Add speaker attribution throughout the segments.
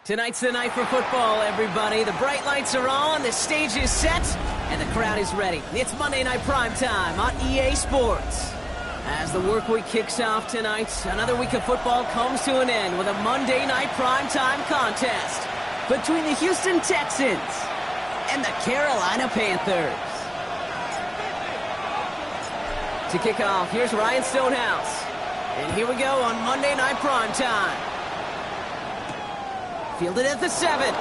Speaker 1: Tonight's the night for football, everybody. The bright lights are on, the stage is set, and the crowd is ready. It's Monday Night Primetime on EA Sports. As the work week kicks off tonight, another week of football comes to an end with a Monday Night Primetime contest between the Houston Texans and the Carolina Panthers. To kick off, here's Ryan Stonehouse. And here we go on Monday Night Primetime. Fielded at the 7. And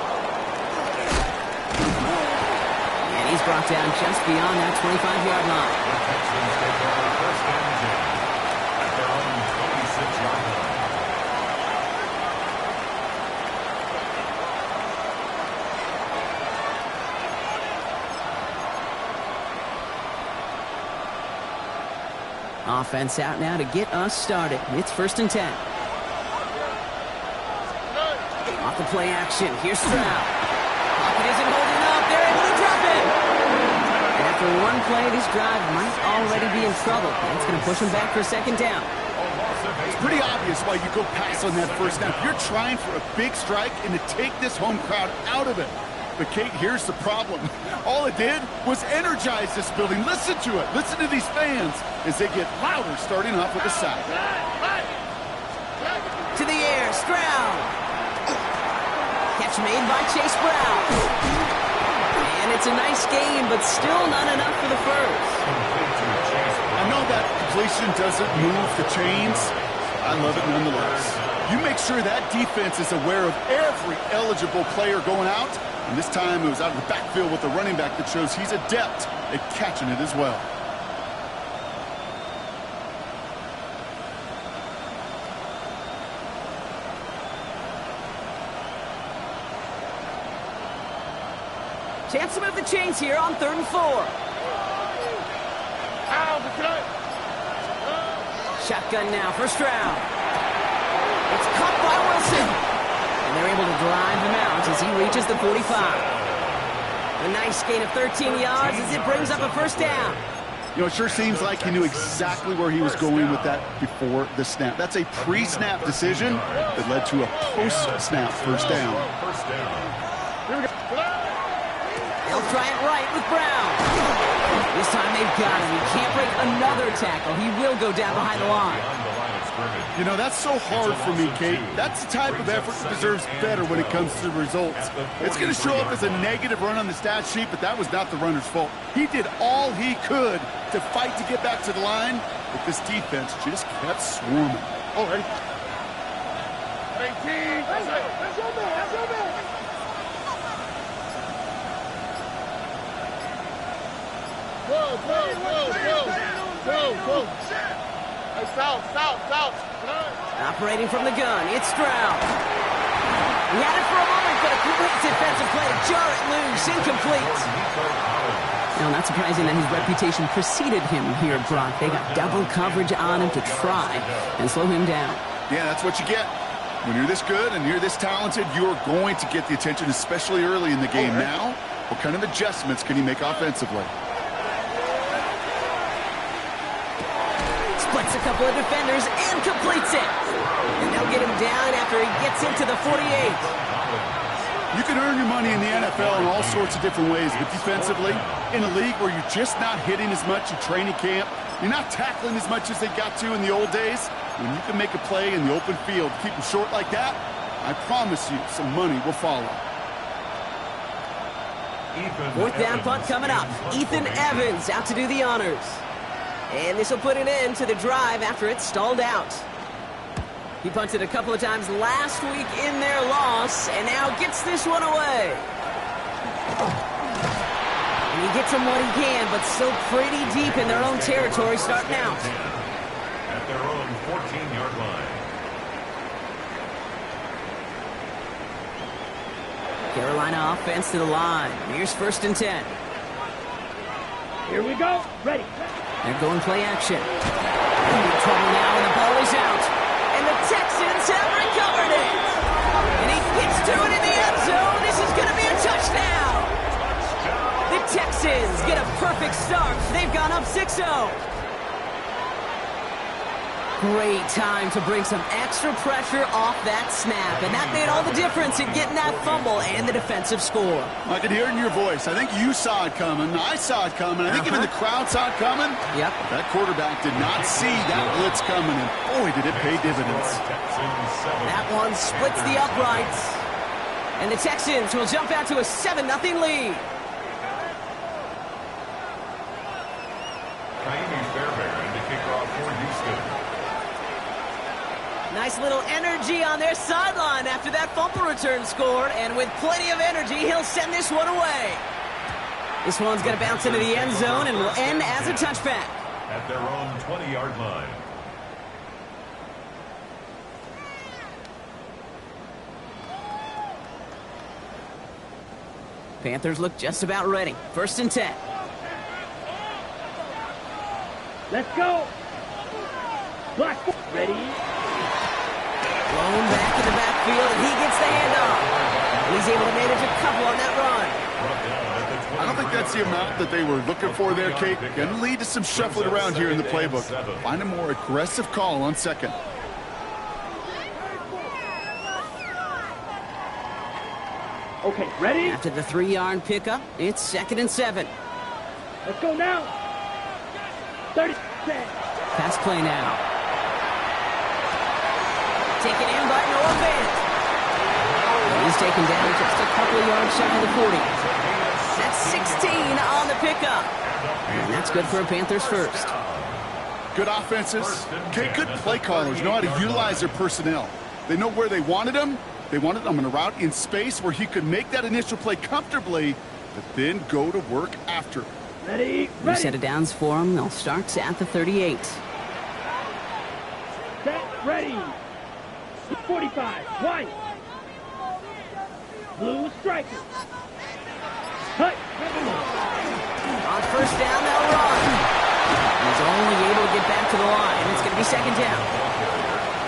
Speaker 1: he's brought down just beyond that 25-yard line. Offense out now to get us started. It's 1st and 10. Off the play action, here's Stroud. Pocket isn't holding up, they're able to drop it. And after one play, this drive might already be in trouble. That's going to push him back for 2nd down.
Speaker 2: It's pretty obvious why you go pass on that 1st down. You're trying for a big strike and to take this home crowd out of it. But, Kate, here's the problem. All it did was energize this building. Listen to it. Listen to these fans as they get louder starting off with the sack.
Speaker 1: To the air, Stroud. Catch made by Chase Brown. And it's a nice game, but still not enough for the first.
Speaker 2: I know that completion doesn't move the chains. I love it nonetheless. You make sure that defense is aware of every eligible player going out. And this time it was out of the backfield with the running back that shows he's adept at catching it as well.
Speaker 1: Chance to move the chains here on 3rd and 4. Shotgun now for Stroud. It's caught by Wilson. And they're able to drive him out as he reaches the 45. A nice gain of 13 yards as it brings up a 1st down.
Speaker 2: You know, it sure seems like he knew exactly where he was going with that before the snap. That's a pre-snap decision that led to a post-snap 1st down.
Speaker 1: They'll try it right with Brown. This time they've got him. He can't break another tackle. He will go down behind the line.
Speaker 2: You know, that's so hard for me, Kate. That's the type of effort that deserves better when it comes to the results. It's going to show up as a negative run on the stat sheet, but that was not the runner's fault. He did all he could to fight to get back to the line, but this defense just kept swarming. Oh, ready? 18. That's your man. That's your man. Go. Hey, south.
Speaker 1: Operating from the gun, it's Stroud. He had it for a moment, but a great defensive play to jar it loose, incomplete. Now, not surprising that his reputation preceded him here, Brock. They got double coverage on him to try and slow him down.
Speaker 2: Yeah, that's what you get. When you're this good and you're this talented, you're going to get the attention, especially early in the game. Now, what kind of adjustments can he make offensively?
Speaker 1: Splits a couple of defenders and completes it. And they'll get him down after he gets into the 48.
Speaker 2: You can earn your money in the NFL in all sorts of different ways, but defensively, in a league where you're just not hitting as much in training camp, you're not tackling as much as they got to in the old days, when you can make a play in the open field, keep them short like that, I promise you some money will follow.
Speaker 1: 4th down punt coming up. Ethan Evans out to do the honors. And this will put an end to the drive after it stalled out. He punted a couple of times last week in their loss, and now gets this one away. He gets them what he can, but still pretty deep in their own territory starting out.
Speaker 3: At their own 14-yard line.
Speaker 1: Carolina offense to the line. Here's 1st and 10.
Speaker 4: Here we go. Ready.
Speaker 1: They're going play action. In trouble now, and the ball is out. And the Texans have recovered it. And he gets to it in the end zone. This is going to be a touchdown. The Texans get a perfect start. They've gone up 6-0. Great time to bring some extra pressure off that snap, and that made all the difference in getting that fumble and the defensive score.
Speaker 2: I could hear it in your voice. I think you saw it coming. I saw it coming. I think even the crowd saw it coming.
Speaker 1: Yep.
Speaker 2: That quarterback did not see that blitz coming, and boy, did it pay dividends.
Speaker 1: That one splits the uprights, and the Texans will jump out to a 7-0 lead. Nice little energy on their sideline after that fumble return scored, and with plenty of energy, he'll send this one away. This one's going to bounce into the end zone and will end as a touchback.
Speaker 3: At their own 20-yard line.
Speaker 1: Panthers look just about ready. 1st and 10.
Speaker 4: Let's go. Black. Ready.
Speaker 1: Blown back in the backfield, and he gets the handoff. He's able to manage a couple on that run.
Speaker 2: I don't think that's the amount that they were looking for there, Kate. Going to lead to some shuffling around here in the playbook. Find a more aggressive call on 2nd.
Speaker 4: Okay, ready?
Speaker 1: After the 3-yard pickup, it's 2nd and 7.
Speaker 4: Let's go now. 30 seconds.
Speaker 1: Pass play now. Taken in by Noah Fant. He's taken down just a couple of yards shy of the 40. That's 16 on the pickup. And that's good for a Panthers first.
Speaker 2: Good offenses. Okay, good play callers know how to utilize their personnel. They know where they wanted them. They wanted them in a route in space where he could make that initial play comfortably, but then go to work after.
Speaker 4: Ready.
Speaker 1: New set of downs for him. They'll start at the 38.
Speaker 4: Set. Ready. 45. White. Blue striker. Cut.
Speaker 1: On 1st down, they'll run. He's only able to get back to the line. It's going to be 2nd down.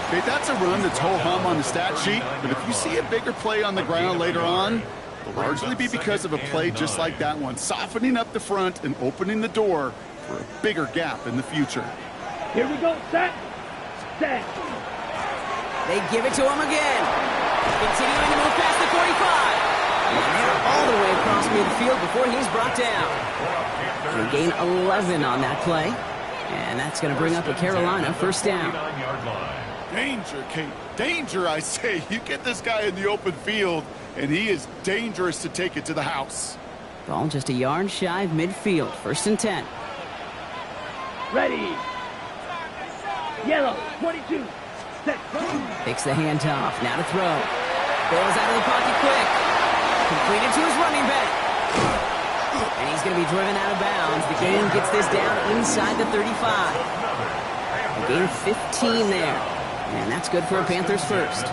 Speaker 2: Okay, that's a run that's ho-hum on the stat sheet, but if you see a bigger play on the ground later on, it'll largely be because of a play just like that one, softening up the front and opening the door for a bigger gap in the future.
Speaker 4: Here we go. Set. Set.
Speaker 1: They give it to him again. Continuing to move past the 45. And they're all the way across midfield before he's brought down. They gain 11 on that play. And that's going to bring up a Carolina 1st down.
Speaker 2: Danger, Kate. Danger, I say. You get this guy in the open field, and he is dangerous to take it to the house.
Speaker 1: Ball just a yard shy of midfield. 1st and 10.
Speaker 4: Ready. Yellow. 22.
Speaker 1: Takes the handoff. Now to throw. Goes out of the pocket quick. Completed to his running back. And he's going to be driven out of bounds. The gain gets this down inside the 35. A gain of 15 there. And that's good for a Panthers first.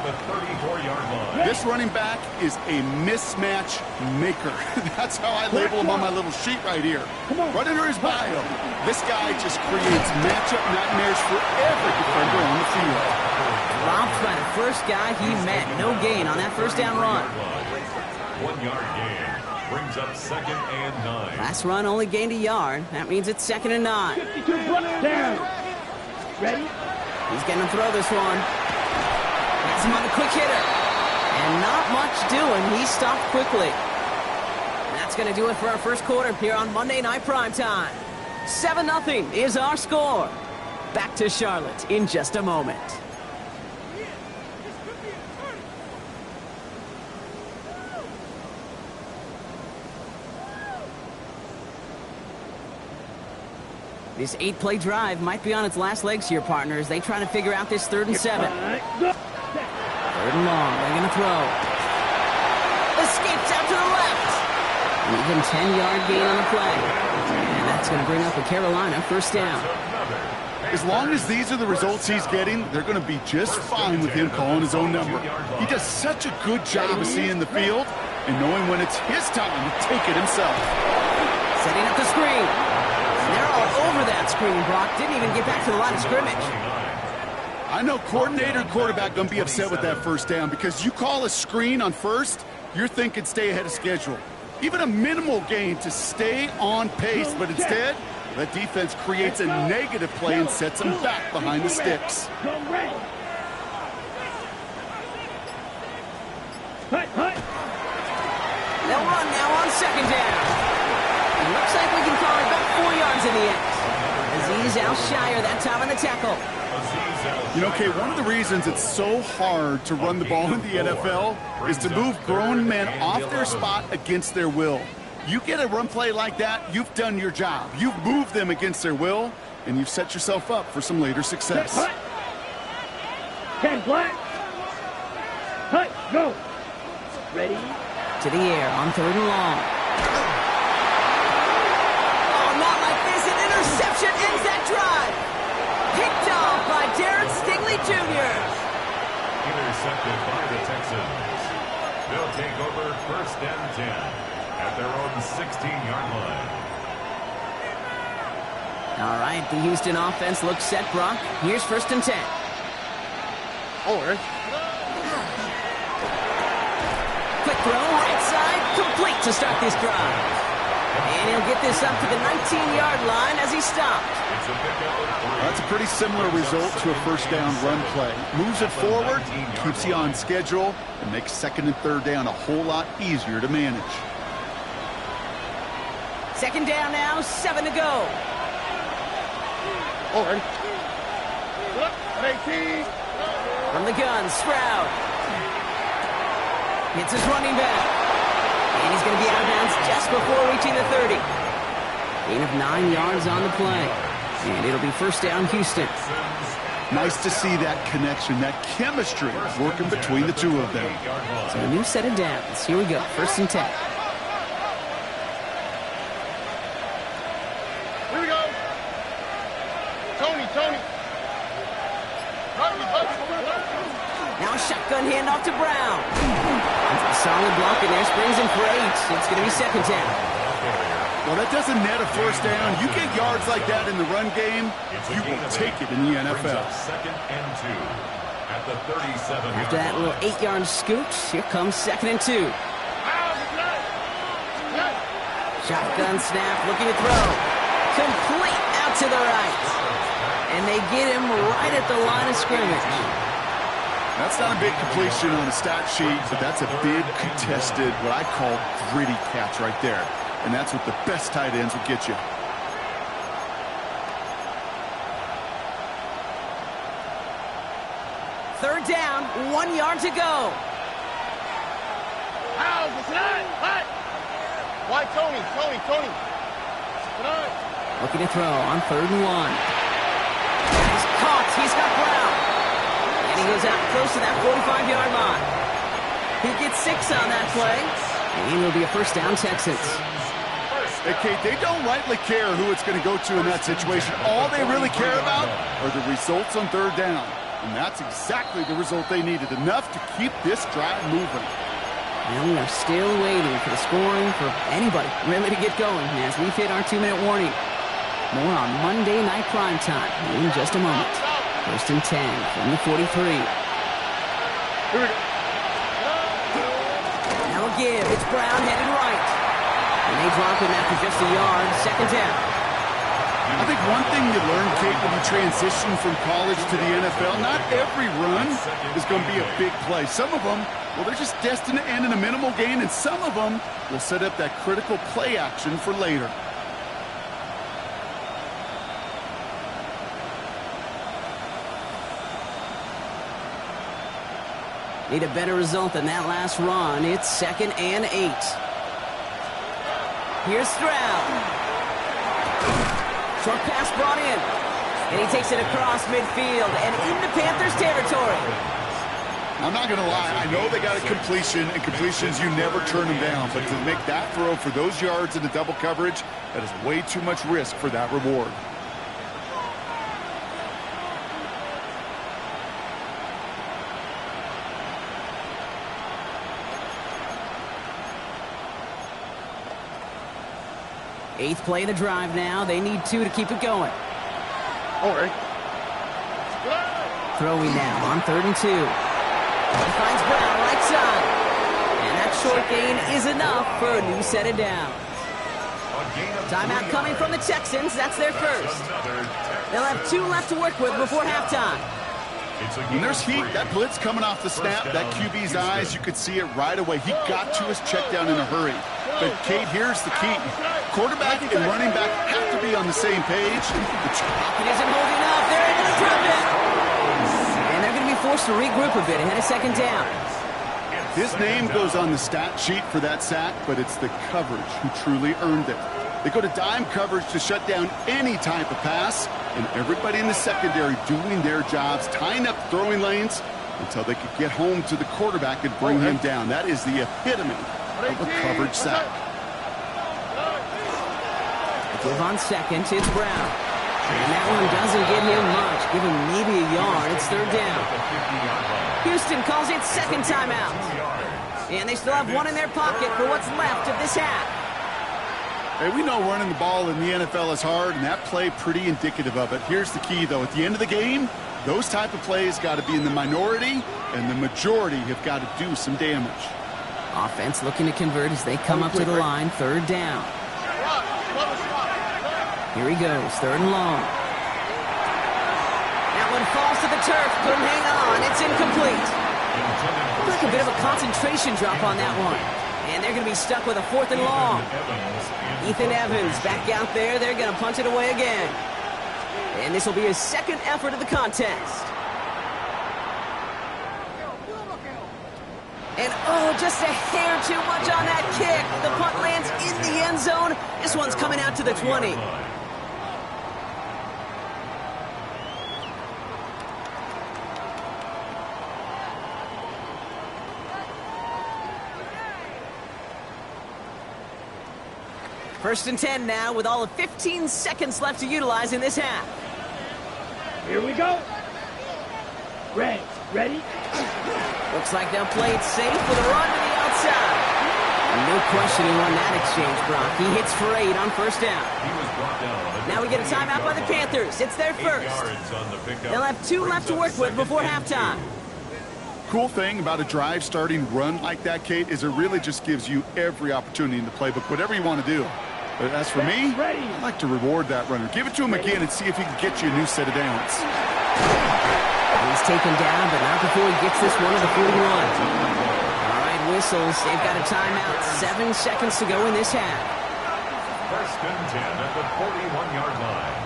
Speaker 2: This running back is a mismatch maker. That's how I label him on my little sheet right here. Right under his bio. This guy just creates matchup nightmares for every defender on the field.
Speaker 1: Dropped by the first guy he met. No gain on that 1st down run.
Speaker 3: 1-yard gain brings up 2nd and 9.
Speaker 1: Last run only gained a yard. That means it's 2nd and 9.
Speaker 4: 52 down. Ready?
Speaker 1: He's going to throw this one. Has him on the quick hitter. And not much doing. He stopped quickly. And that's going to do it for our first quarter here on Monday Night Primetime. 7-0 is our score. Back to Charlotte in just a moment. This 8-play drive might be on its last legs here, partners. They try to figure out this 3rd and 7. 3rd and long. They're going to throw. Escapes out to the left. Even 10-yard gain on the play. And that's going to bring up a Carolina first down.
Speaker 2: As long as these are the results he's getting, they're going to be just fine with him calling his own number. He does such a good job of seeing the field and knowing when it's his time to take it himself.
Speaker 1: Setting up the screen. And they're all over that screen, Brock. Didn't even get back to the line of scrimmage.
Speaker 2: I know coordinator and quarterback going to be upset with that first down because you call a screen on first, you're thinking stay ahead of schedule. Even a minimal gain to stay on pace, but instead, that defense creates a negative play and sets them back behind the sticks.
Speaker 1: They'll run now on second down. It looks like we can call it about 4 yards in the end. Azeez Al-Shire that time on the tackle.
Speaker 2: You know, Kay, one of the reasons it's so hard to run the ball in the NFL is to move grown men off their spot against their will. You get a run play like that, you've done your job. You've moved them against their will, and you've set yourself up for some later success.
Speaker 4: 10 flat. Hut, go. Ready?
Speaker 1: To the air on third and long. Oh, not like this. An interception ends that drive. Picked off by Darren Stingley Jr.
Speaker 3: Intercepted by the Texans. They'll take over first and 10 at their own 16-yard line.
Speaker 1: All right, the Houston offense looks set, Brock. Here's first and 10. Quick throw, right side, complete to start this drive. And he'll get this up to the 19-yard line as he stopped.
Speaker 2: That's a pretty similar result to a first down run play. Moves it forward, keeps you on schedule, and makes second and third down a whole lot easier to manage.
Speaker 1: Second down now, 7 to go. From the gun, Stroud. Hits his running back. And he's going to be out of bounds just before reaching the 30. Gain of 9 yards on the play. And it'll be first down, Houston.
Speaker 2: Nice to see that connection, that chemistry working between the two of them.
Speaker 1: So a new set of downs. Here we go, first and 10.
Speaker 5: Here we go. Tony.
Speaker 1: Now a shotgun handoff to Brown. That's a solid block in there, springs him for 8. It's going to be second down.
Speaker 2: Well, that doesn't net a first down. You get yards like that in the run game, you will take it in the NFL.
Speaker 3: Second and 2 at the 37.
Speaker 1: After that little 8-yard scoot, here comes second and 2. Shotgun snap, looking to throw. Complete out to the right. And they get him right at the line of scrimmage.
Speaker 2: That's not a big completion on a stat sheet, but that's a big contested, what I call gritty catch right there. And that's what the best tight ends will get you.
Speaker 1: Third down, 1 yard to go.
Speaker 5: Why Tony?
Speaker 1: Looking to throw on third and 1. He's caught. He's got Brown. And he goes out close to that 45-yard line. He gets 6 on that play. And it'll be a first down, Texans.
Speaker 2: Hey, Kate, they don't rightly care who it's going to go to in that situation. All they really care about are the results on third down. And that's exactly the result they needed. Enough to keep this drive moving.
Speaker 1: And we are still waiting for the scoring for anybody really to get going as we've hit our 2-minute warning. More on Monday Night Primetime in just a moment. First and 10 from the 43. Now a give. It's Brown headed right. And they drop him after just a yard. Second down.
Speaker 2: I think one thing you learn, Kate, when you transition from college to the NFL, not every run is going to be a big play. Some of them, well, they're just destined to end in a minimal gain, and some of them will set up that critical play action for later.
Speaker 1: Need a better result than that last run. It's second and 8. Here's Stroud. Short pass brought in. And he takes it across midfield and into Panthers territory.
Speaker 2: I'm not going to lie. I know they got a completion, and completions, you never turn them down. But to make that throw for those yards in the double coverage, that is way too much risk for that reward.
Speaker 1: Eighth play of the drive now. They need 2 to keep it going.
Speaker 5: All right.
Speaker 1: Throwing now on 3rd and 2. He finds Brown right side. And that short gain is enough for a new set of downs. Timeout coming from the Texans. That's their first. They'll have 2 left to work with before halftime.
Speaker 2: When there's heat, that blitz coming off the snap, that QB's eyes, you could see it right away. He got to his check down in a hurry. But, Kate, here's the key. Quarterback and running back have to be on the same page.
Speaker 1: Pocket isn't holding up. They're able to drop it. And they're going to be forced to regroup a bit ahead of 2nd down.
Speaker 2: His name goes on the stat sheet for that sack, but it's the coverage who truly earned it. They go to dime coverage to shut down any type of pass, and everybody in the secondary doing their jobs, tying up throwing lanes until they could get home to the quarterback and bring him down. That is the epitome of a coverage sack.
Speaker 1: Give on 2nd, it's Brown. And that one doesn't give him much. Give him maybe a yard. It's 3rd down. Houston calls it 2nd timeout. And they still have 1 in their pocket for what's left of this half.
Speaker 2: Hey, we know running the ball in the NFL is hard, and that play pretty indicative of it. Here's the key, though. At the end of the game, those type of plays got to be in the minority, and the majority have got to do some damage.
Speaker 1: Offense looking to convert as they come up to the line. 3rd down. Here he goes. 3rd and long. That one falls to the turf. Couldn't hang on. It's incomplete. Like a bit of a concentration drop on that one. And they're going to be stuck with a 4th and long. Ethan Evans back out there. They're going to punt it away again. And this will be his 2nd effort of the contest. And, oh, just a hair too much on that kick. The punt lands in the end zone. This one's coming out to the 20. First and 10 now with all of 15 seconds left to utilize in this half.
Speaker 4: Here we go. Ready?
Speaker 1: Looks like they'll play it safe with a run to the outside. No questioning on that exchange, Brock. He hits for 8 on 1st down. Now we get a timeout by the Panthers. It's their first. They'll have 2 left to work with before halftime.
Speaker 2: Cool thing about a drive starting run like that, Kate, is it really just gives you every opportunity in the playbook, whatever you want to do. But as for me, I like to reward that runner. Give it to him again and see if he can get you a new set of downs.
Speaker 1: He's taken down, but not before he gets this one to the 41. All right, whistles. They've got a timeout. 7 seconds to go in this half.
Speaker 3: First and 10 at the 41-yard line.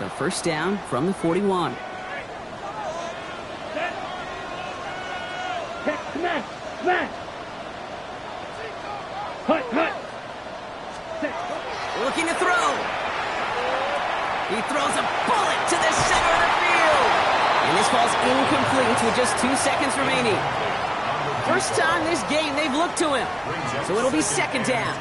Speaker 1: So 1st down from the 41.
Speaker 4: Smash! Hut!
Speaker 1: Looking to throw. He throws a bullet to the center of the field. And this ball's incomplete with just 2 seconds remaining. First time this game they've looked to him. So it'll be 2nd down.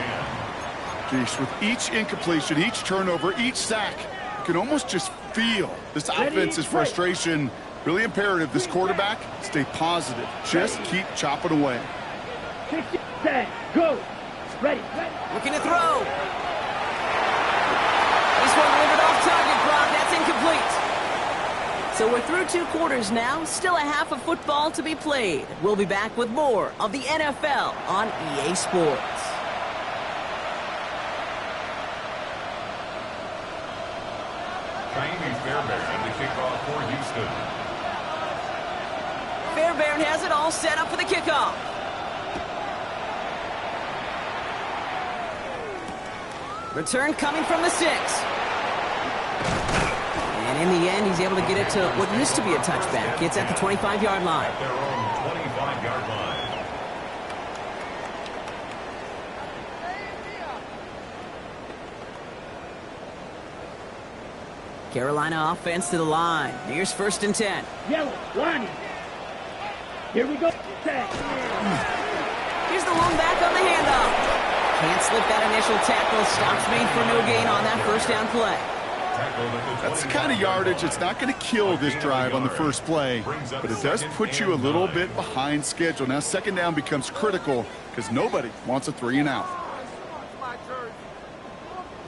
Speaker 2: Geez, with each incompletion, each turnover, each sack, you can almost just feel this offense's frustration. Really imperative, this quarterback, stay positive. Just keep chopping away.
Speaker 4: Go! Ready.
Speaker 1: Looking to throw. This one delivered off target, Brock. That's incomplete. So we're through 2 quarters now. Still a half of football to be played. We'll be back with more of the NFL on EA Sports.
Speaker 3: Jaime Fairbairn to kick off for Houston.
Speaker 1: Fairbairn has it all set up for the kickoff. Return coming from the 6. And in the end, he's able to get it to what used to be a touchback. It's at the 25-yard line.
Speaker 3: At their own 25-yard line.
Speaker 1: Carolina offense to the line. Here's 1st and 10.
Speaker 4: Yellow, line. Here we go. Set.
Speaker 1: Here's the long back on the handoff. Can't slip that initial tackle. Stops made for no gain on that first down play.
Speaker 2: That's the kind of yardage it's not going to kill this drive on the first play, but it does put you a little bit behind schedule. Now second down becomes critical because nobody wants a 3-and-out.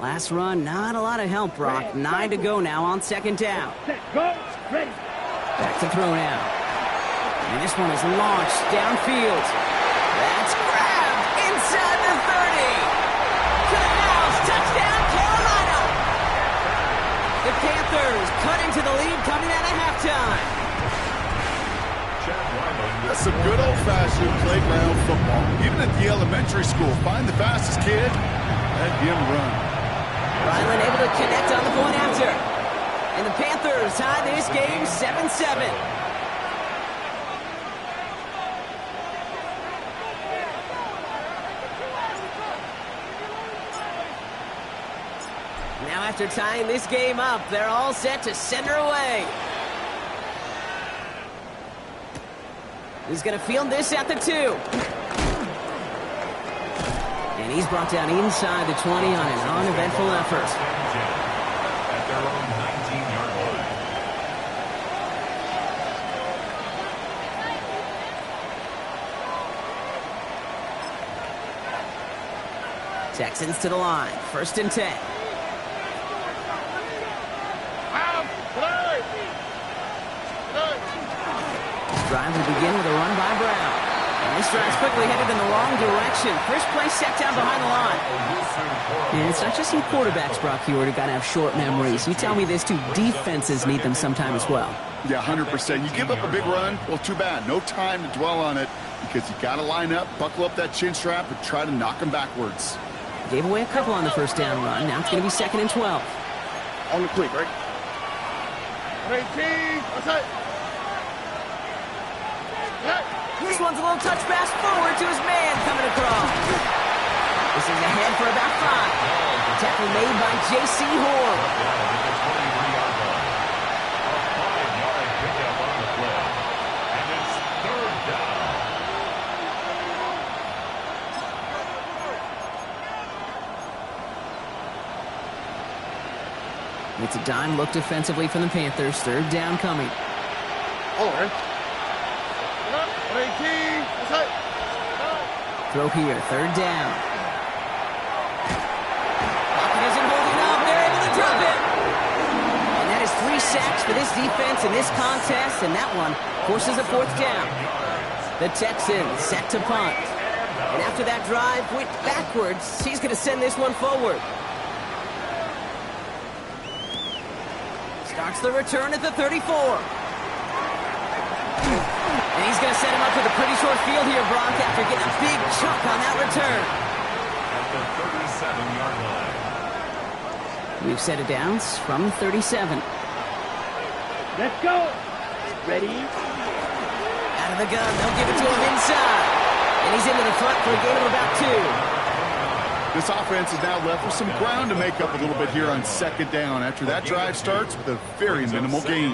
Speaker 1: Last run, not a lot of help, Brock. 9 to go now on second down.
Speaker 4: Set. Go. Ready.
Speaker 1: Back to throw now. And this one is launched downfield. That's grabbed inside the 30. To the house. Touchdown, Carolina. The Panthers cut into the lead coming out of halftime.
Speaker 2: That's some good old-fashioned playground football. Even at the elementary school, find the fastest kid, let him run.
Speaker 1: Ryland able to connect on the point after. And the Panthers tie this game 7-7. Now after tying this game up, they're all set to send her away. He's going to field this at the 2. And he's brought down inside the 20 on an uneventful effort.
Speaker 3: At their own 19-yard line.
Speaker 1: Texans to the line. 1st and 10. Drive will begin with a run by Brown. And this drive's quickly headed in the wrong direction. First play set down behind the line. And it's not just some quarterbacks, Brock, who got to have short memories. You tell me this too, defenses need them sometime as well.
Speaker 2: Yeah, 100%. You give up a big run, well, too bad. No time to dwell on it because you got to line up, buckle up that chin strap, and try to knock them backwards.
Speaker 1: Gave away a couple on the first down run. Now it's going to be 2nd and 12.
Speaker 5: On the quick, right? 18. Outside.
Speaker 1: This one's a little touch pass forward to his man coming across. This is ahead for about 5. Tackle made by J.C. Horn.
Speaker 3: A 23-yard line. A 5-yard pickup on the play. And it's 3rd down.
Speaker 1: It's a dime look defensively from the Panthers. 3rd down coming.
Speaker 5: Hold on. 18. Outside.
Speaker 1: Throw here, 3rd down. Pocket isn't holding up. They're able to drop it. And that is 3 sacks for this defense in this contest, and that one forces a 4th down. The Texans set to punt. And after that drive went backwards, he's going to send this one forward. Starts the return at the 34. And he's going to set him up with a pretty short field here, Brock, after getting a big chunk on that return.
Speaker 3: At the 37-yard line.
Speaker 1: We've set it downs from 37.
Speaker 4: Let's go. Ready.
Speaker 1: Out of the gun, they'll give it to him inside. And he's into the front for a gain of about 2.
Speaker 2: This offense is now left with some ground to make up a little bit here on 2nd down after that drive starts with a very minimal gain.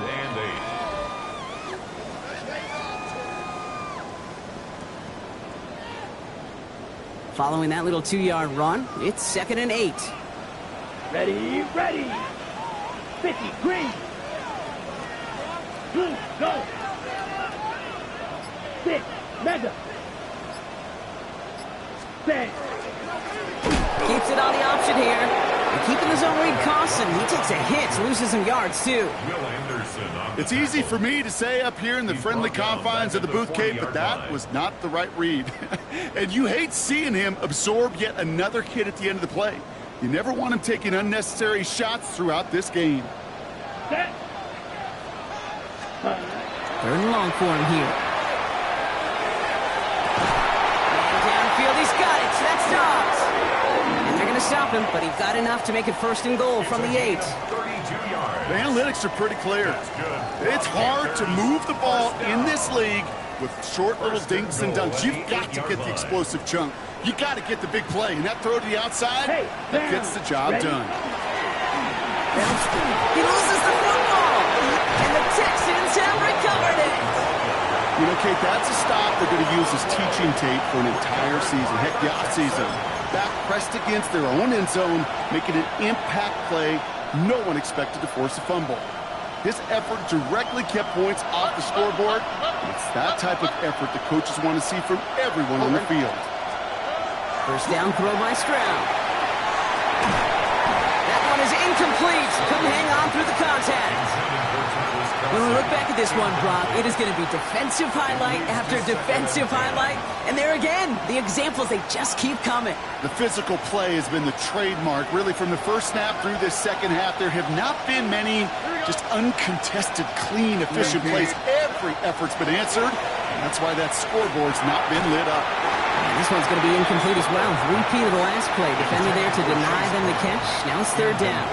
Speaker 1: Following that little 2-yard run, it's 2nd and 8.
Speaker 4: Ready. Ready. 50. Green. Blue. Go. 6. Mega. 10.
Speaker 1: Keeps it on the option here. And keeping the zone read constant. He takes a hit, loses some yards too.
Speaker 2: It's easy for me to say up here in the friendly confines of the booth cave, but that was not the right read. And you hate seeing him absorb yet another hit at the end of the play. You never want him taking unnecessary shots throughout this game.
Speaker 4: Set.
Speaker 1: 3rd and long for him here. And downfield, he's got it. That stops. And they're going to stop him, but he got enough to make it 1st and goal from the 8.
Speaker 2: The analytics are pretty clear. It's hard to move the ball in this league with short little dinks and dunks. You've got to get the explosive chunk. You got to get the big play. And that throw to the outside, that gets the job done.
Speaker 1: He loses the football. And the Texans have recovered it.
Speaker 2: You know, Kate, that's a stop they're going to use as teaching tape for an entire season. Heck, the offseason. Back pressed against their own end zone, making an impact play no one expected to force a fumble. This effort directly kept points off the scoreboard. It's that type of effort the coaches want to see from everyone on the field.
Speaker 1: First down throw by Stroud. That one is incomplete. Couldn't hang on through the contact. When we look back at this one, Brock, it is going to be defensive highlight after defensive highlight. And there again, the examples, they just keep coming.
Speaker 2: The physical play has been the trademark. Really, from the first snap through this second half, there have not been many just uncontested, clean, efficient plays. Every effort's been answered, and that's why that scoreboard's not been lit up.
Speaker 1: This one's going to be incomplete as well. Repeat of the last play. Defender there to deny them the catch. Now it's third down.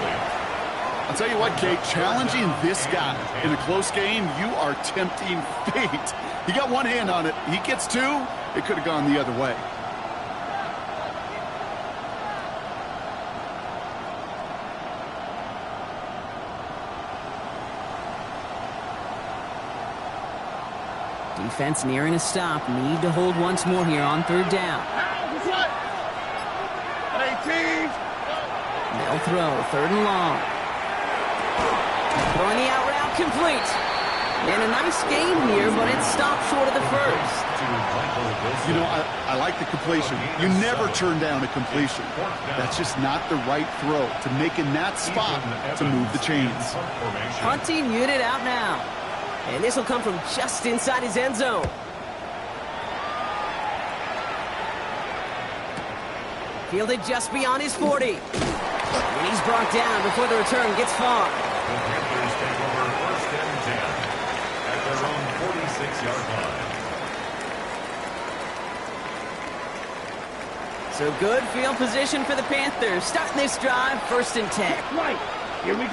Speaker 2: I'll tell you what, Kate, challenging this guy in a close game, you are tempting fate. He got one hand on it. He gets two. It could have gone the other way.
Speaker 1: Defense nearing a stop. Need to hold once more here on third down.
Speaker 5: 18.
Speaker 1: They'll throw. Third and long. Throwing the out route complete. And a nice game here, but it stopped short of the first.
Speaker 2: You know, I like the completion. You never turn down a completion. That's just not the right throw to make in that spot to move the chains.
Speaker 1: Punting unit out now. And this will come from just inside his end zone. Fielded just beyond his 40. And he's brought down before the return gets far.
Speaker 3: The Panthers take over first and 10 at their own 46-yard line.
Speaker 1: So good field position for the Panthers. Starting this drive, first and 10.
Speaker 4: Right. Here we go.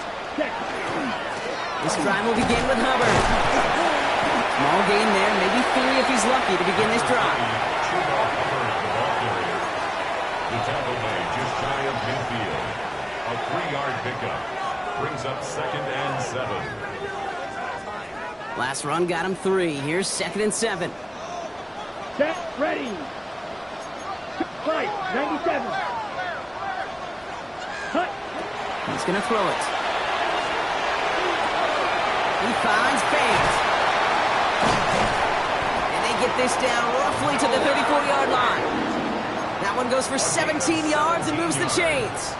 Speaker 1: This drive will begin with Hubbard. Small gain there, maybe 3 if he's lucky to begin this drive.
Speaker 3: The tackle made just shy of midfield. A 3-yard pickup brings up second and 7.
Speaker 1: Last run got him 3. Here's second and 7.
Speaker 4: Set, ready. Right, 97. Cut.
Speaker 1: He's going to throw it. He finds Fant. And they get this down roughly to the 34-yard line. That one goes for 17 yards and moves the chains.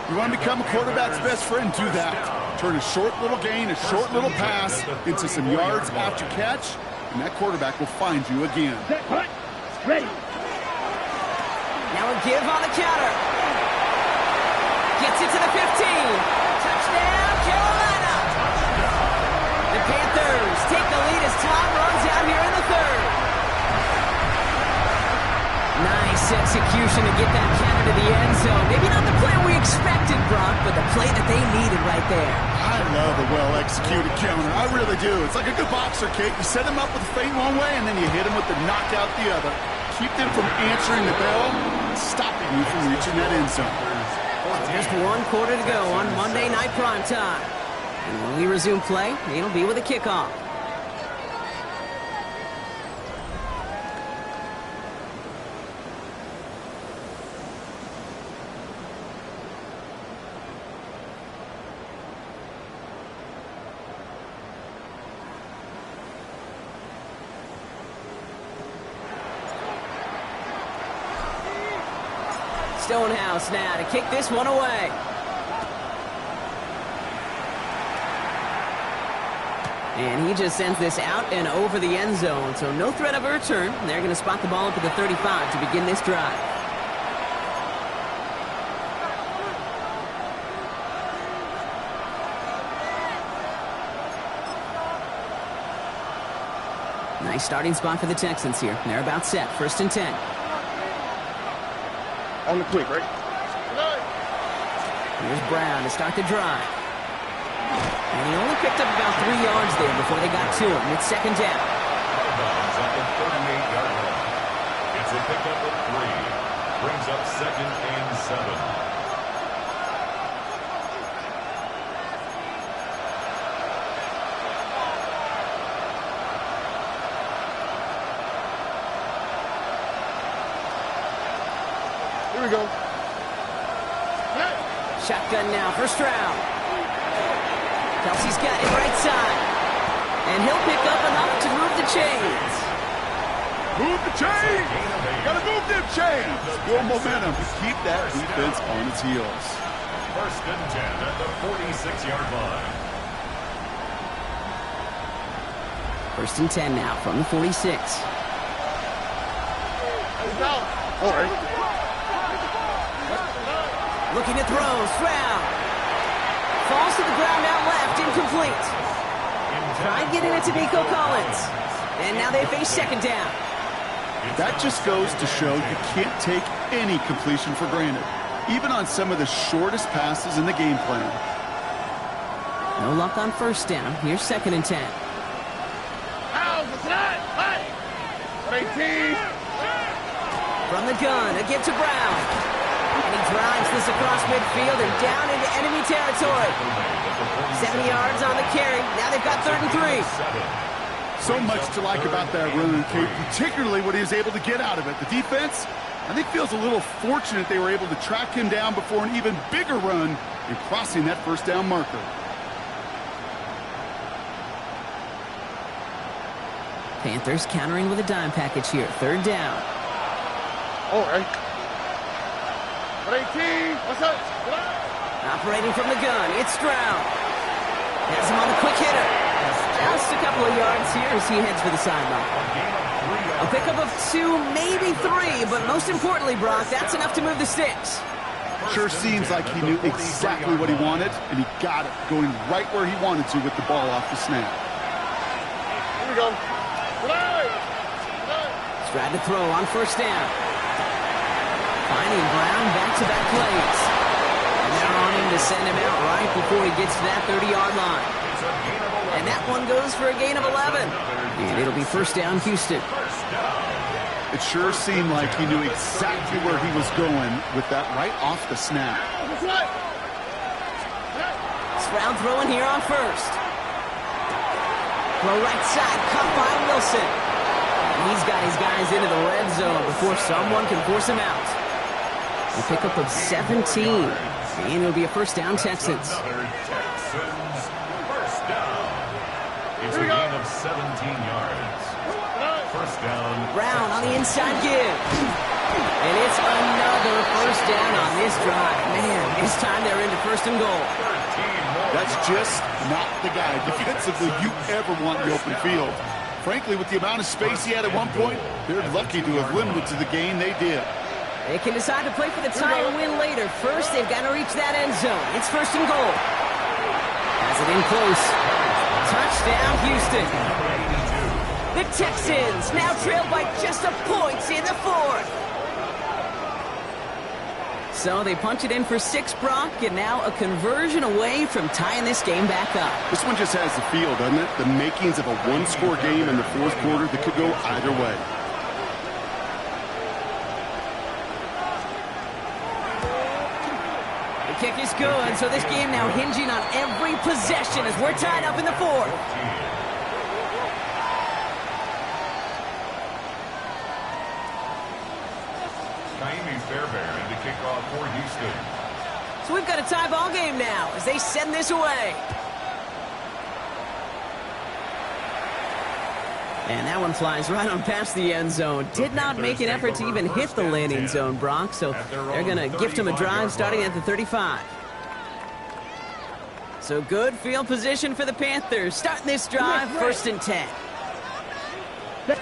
Speaker 2: You want to become a quarterback's best friend, do that. Turn a short little gain, a short little pass into some yards after catch, and that quarterback will find you again.
Speaker 4: Set, cut. Ready.
Speaker 1: Now a give on the counter. Gets it to the 15. Touchdown, Carolina. The Panthers take the lead as time runs out here in the third. Nice execution to get that counter to the end zone. Maybe not the play we expected, Brock, but the play that they needed right there.
Speaker 2: I love a well-executed counter. I really do. It's like a good boxer, Kate. You set him up with a feint one way, and then you hit him with the knockout the other. Keep them from answering the bell, stopping you from reaching that end zone.
Speaker 1: Just 1 quarter to go on Monday Night Primetime. And when we resume play, it'll be with a kickoff. Stonehouse now to kick this one away. And he just sends this out and over the end zone, so no threat of a return. They're going to spot the ball up at the 35 to begin this drive. Nice starting spot for the Texans here. They're about set. First and 10.
Speaker 5: On the quick, right?
Speaker 1: Here's Brown to start the drive. And he only picked up about 3 yards there before they got to him. It's second down.
Speaker 3: At the 38-yard line. It's a pickup of 3. Brings up second and 7.
Speaker 5: Here we go.
Speaker 1: Shotgun now, first round. Kelsey's got it right side. And he'll pick up enough to move the chains.
Speaker 2: Move the chains! Gotta move them chains! Build momentum to keep that defense on its heels.
Speaker 3: 1st and 10 at the 46-yard line.
Speaker 1: 1st and 10 now from the 46.
Speaker 5: All right.
Speaker 1: Looking to throw, Stroud. Falls to the ground out left, incomplete. Try getting it to Nico Collins. And now they face 2nd down.
Speaker 2: That just goes to show you can't take any completion for granted, even on some of the shortest passes in the game plan.
Speaker 1: No luck on 1st down. Here's 2nd and 10. From the gun, again to Brown. And he drives this across midfield and down into enemy territory. 70 yards on the carry. Now they've got 3rd and 3.
Speaker 2: So much to like about that run, Kate, particularly what he was able to get out of it. The defense, I think, feels a little fortunate they were able to track him down before an even bigger run in crossing that 1st down marker.
Speaker 1: Panthers countering with a dime package here. 3rd down.
Speaker 5: All right. 18. What's up?
Speaker 1: Operating from the gun, it's Stroud. Has him on the quick hitter. Just a couple of yards here as he heads for the sideline. A pickup of 2, maybe 3, but most importantly, Brock, that's enough to move the sticks.
Speaker 2: Sure seems like he knew exactly what he wanted, and he got it, going right where he wanted to with the ball off the snap.
Speaker 5: Here we go.
Speaker 1: Stroud to throw on 1st down. Finding Brown back-to-back plays. And they're on him to send him out right before he gets to that 30-yard line. And that one goes for a gain of 11. And it'll be 1st down, Houston.
Speaker 2: It sure seemed like he knew exactly where he was going with that right off the snap.
Speaker 1: Stroud throwing here on 1st. Throw right side, caught by Wilson. And he's got his guys into the red zone before someone can force him out. A pickup of 17. And it'll be a 1st down, Texans.
Speaker 3: Texans 1st down. It's a gain of 17 yards. 1st down.
Speaker 1: Brown on the inside give. And it's another 1st down on this drive. Man, this time they're into 1st and goal.
Speaker 2: That's just not the guy defensively you ever want in the open field. Frankly, with the amount of space he had at one point, they're lucky to have limited to the gain they did.
Speaker 1: They can decide to play for the tie or win later. First, they've got to reach that end zone. It's 1st and goal. Has it in close. Touchdown, Houston. The Texans now trail by just a point in the 4th. So they punch it in for 6, Brock, and now a conversion away from tying this game back up.
Speaker 2: This one just has the feel, doesn't it? The makings of a one-score game in the 4th quarter that could go either way.
Speaker 1: The kick is good, so this game now hinging on every possession as we're tied up in the 4th.
Speaker 3: Fairbairn to kick off for Houston.
Speaker 1: So we've got a tie ball game now as they send this away. And that one flies right on past the end zone. Did not make an effort to even hit the landing zone, Brock. So they're going to gift him a drive starting at the 35. So good field position for the Panthers. Starting this drive, 1st and 10. Rolling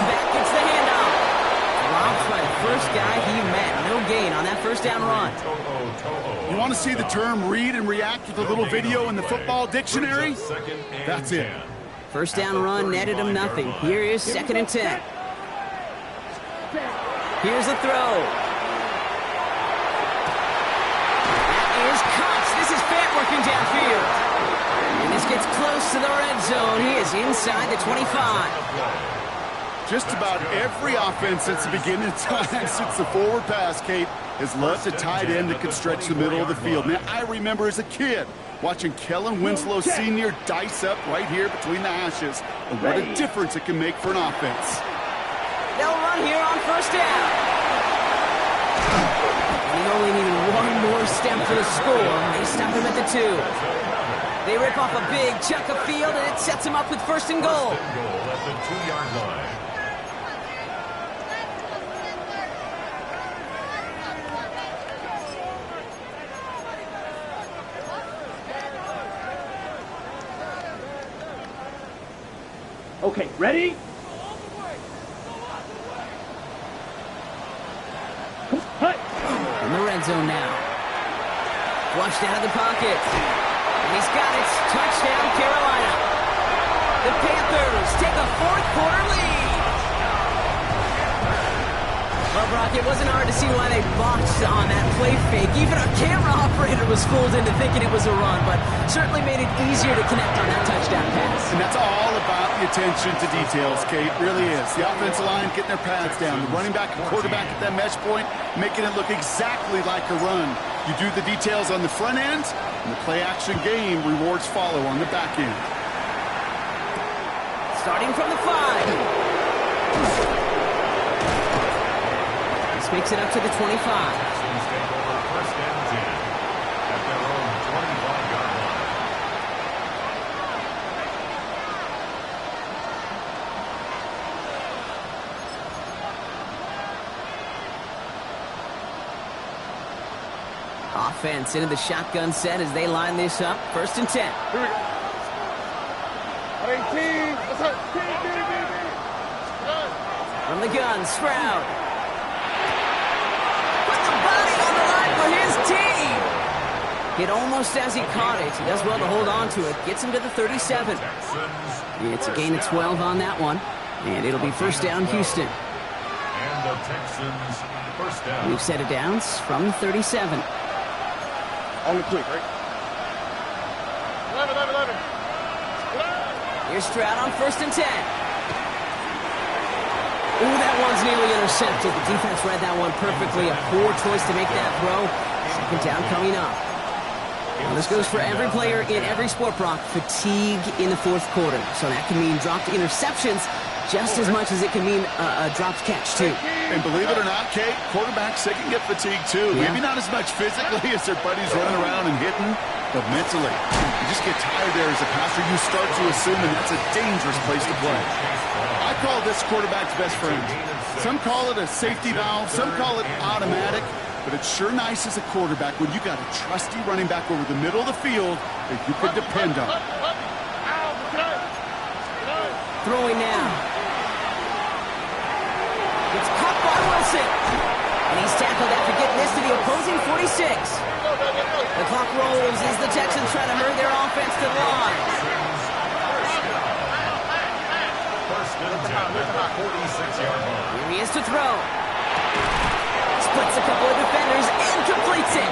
Speaker 1: back, gets the handoff. Dropped by the first guy he met. No gain on that 1st down run.
Speaker 2: You want to see the term read and react with a little video in the football dictionary? That's it.
Speaker 1: 1st down run netted him nothing. Here is 2nd and 10. Here's the throw. That is caught. This is Fant working downfield. And this gets close to the red zone. He is inside the 25.
Speaker 2: Just about every offense since the beginning of time, since the forward pass, Kate, has loved a tight end that could stretch the middle of the field. Man, I remember as a kid watching Kellen Winslow Sr. dice up right here between the hashes. And what a difference it can make for an offense.
Speaker 1: They'll run here on first down. And he only needed one more step for the score. They stop him at the 2. They rip off a big chunk of field, and it sets him up with first and goal.
Speaker 3: First and goal at the 2-yard line.
Speaker 4: Okay, ready? Cut.
Speaker 1: In the red zone now. Flushed out of the pocket. And he's got it. Touchdown, Carolina. The Panthers take a fourth-quarter lead. Well, Brock, it wasn't hard to see why they botched on that play fake. Even our camera operator was fooled into thinking it was a run, but certainly made it easier to connect on that touchdown pass.
Speaker 2: And that's all about the attention to details, Kate. Really is. The offensive line getting their pads down. The running back and quarterback at that mesh point, making it look exactly like a run. You do the details on the front end, and the play-action game rewards follow on the back end.
Speaker 1: Starting from the 5. Makes it up to the 25.
Speaker 3: Texans take over first and 10 at their own 25-yard line.
Speaker 1: Offense into the shotgun set as they line this up. First and 10.
Speaker 5: Here we go. 18. What's up?
Speaker 1: From the gun, Stroud. His team. Hit almost as he caught it. He does well to hold on to it. Gets him to the 37. It's a gain of 12 on that one. And it'll be first down, Houston.
Speaker 3: And the Texans first down.
Speaker 1: We've set it downs from the 37.
Speaker 5: On the quick, right? 11.
Speaker 1: Here's Stroud on first and 10. Ooh, that one's nearly intercepted. The defense read that one perfectly. A poor choice to make that throw. Second down coming up. Well, this goes for every player in every sport, Brock. Fatigue in the fourth quarter. So that can mean dropped interceptions just as much as it can mean a dropped catch, too.
Speaker 2: And believe it or not, Kate, quarterbacks, they can get fatigued, too.
Speaker 1: Yeah.
Speaker 2: Maybe not as much physically as their buddies running around and hitting, but mentally. You just get tired there as a passer. You start to assume, and that's a dangerous place to play. I call this quarterback's best friend. Some call it a safety valve. Some call it automatic. But it's sure nice as a quarterback when you got a trusty running back over the middle of the field that you could depend on.
Speaker 1: Throwing now. It's caught by Wilson. And he's tackled after getting this to the opposing 46. The clock rolls as the Texans try to hurry their offense to the line.
Speaker 3: First and 10 at the 46-yard line.
Speaker 1: Here he is to throw. Splits a couple of defenders and completes it.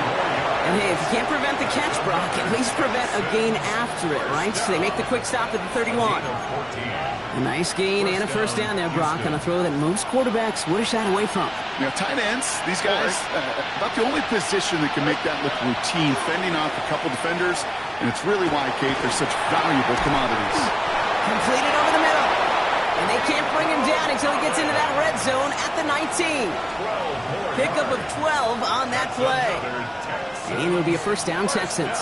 Speaker 1: And hey, if you can't prevent the catch, Brock, at least prevent a gain after it, right? So they make the quick stop at the 31. A nice gain and a first down there, Brock, on a throw that most quarterbacks would have shied away from.
Speaker 2: You know, tight ends, these guys, about the only position that can make that look routine, fending off a couple defenders, and it's really why, Kate, they're such valuable commodities.
Speaker 1: Completed over the middle. And they can't bring him down until he gets into that red zone at the 19. Pickup of 12 on that play. And it'll be a first down, Texans.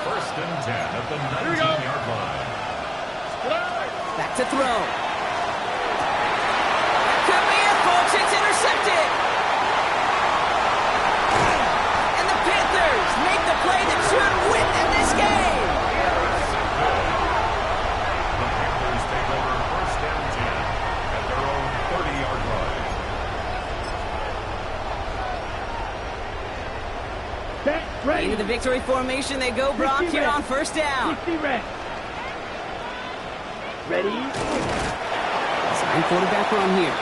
Speaker 3: First and 10 at the 19-yard line.
Speaker 1: Back to throw. That could be it, folks. It's intercepted. And the Panthers make the play that should win them this game.
Speaker 3: The Panthers take over first and 10 at their own 30-yard line.
Speaker 4: Set, ready.
Speaker 1: Into the victory formation they go, Brock, here on first down.
Speaker 4: 60 red. Ready?
Speaker 1: Sign quarterback run here.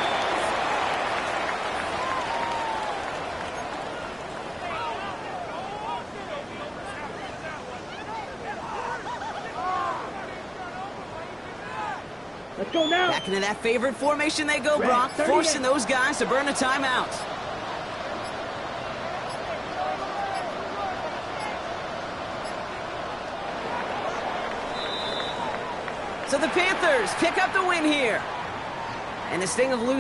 Speaker 4: Let's go now.
Speaker 1: Back into that favorite formation they go,
Speaker 4: Red,
Speaker 1: Brock,
Speaker 4: 38.
Speaker 1: forcing those guys to burn a timeout. So the Panthers pick up the win here. And the sting of losing